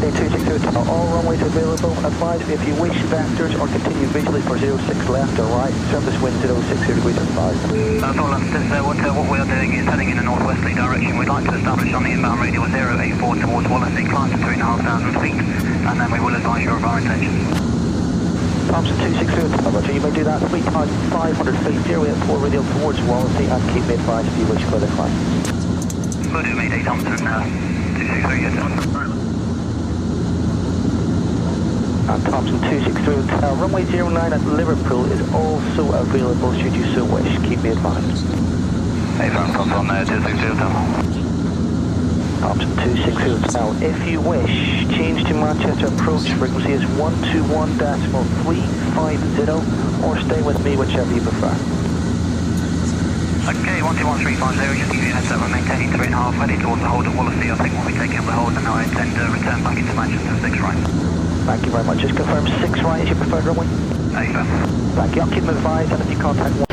Mayday 260 Tower, all runways available. Advise if you wish vectors or continue visually for 06 left or right. Surface wind 060 degrees at 5. That's all understood, sir. What we're doing is heading in a northwesterly direction. We'd like to establish on the inbound radio 084 towards Wallasey, climb to 3,500 feet, and then we will advise you of our intentions. Thompson 260 Tower, Roger, you may do that 3,500 feet, 084 radial towards Wallasey, and keep me advised if you wish further climb. Will do, Mayday Thompson, 263, yes, and Thompson 263 Tower, runway 09 at Liverpool is also available should you so wish. Keep me advised. Hey, Thompson, 260 Tower. Thompson 260 Tower, if you wish, change to Manchester approach frequency is 121.350 or stay with me, whichever you prefer. Okay, 121350, just give you a heads up, we're maintaining 3.5, heading towards the hold at Wallasey. I think we'll be taking up the hold and now I intend to return back into Manchester 6 right. Thank you very much. Just confirm 6 right is your preferred runway. Over. Thank you. I'll keep them advised and if you contact one.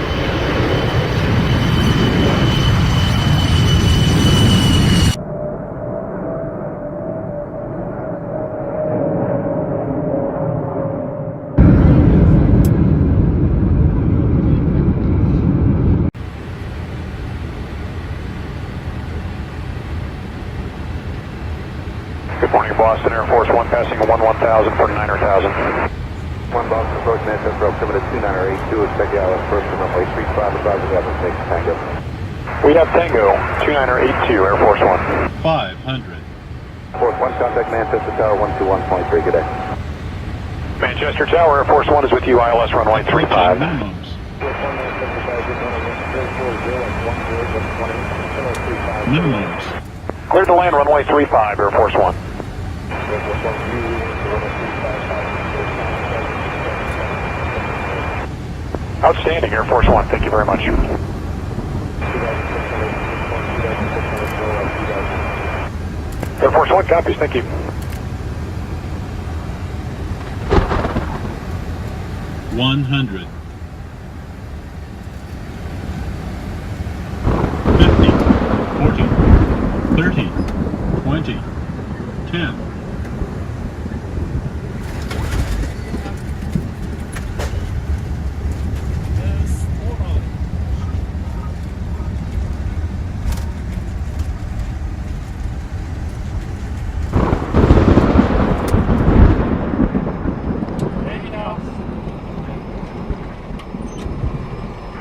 Good morning, Boston Air Force One, passing 1000 for 9,000. One Boston approach, Manchester altimeter 2982, expect the ILS first to runway 35 advise of the takes Tango. We have Tango, 2982, Air Force One. 500. Force One, contact Manchester Tower 121.3, good day. Manchester Tower, Air Force One is with you, ILS runway 35. Minimums. Minimums. Cleared to land runway 35, Air Force One. Outstanding, Air Force One. Thank you very much. Air Force One copies. Thank you. 100. 50. 40. 30. 20. 10.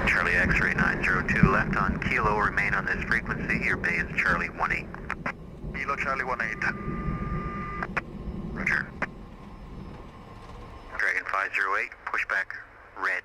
Charlie X-ray 902 left on Kilo, remain on this frequency. Your bay is Charlie 18. Kilo Charlie 18. Roger. Dragon 508, pushback red.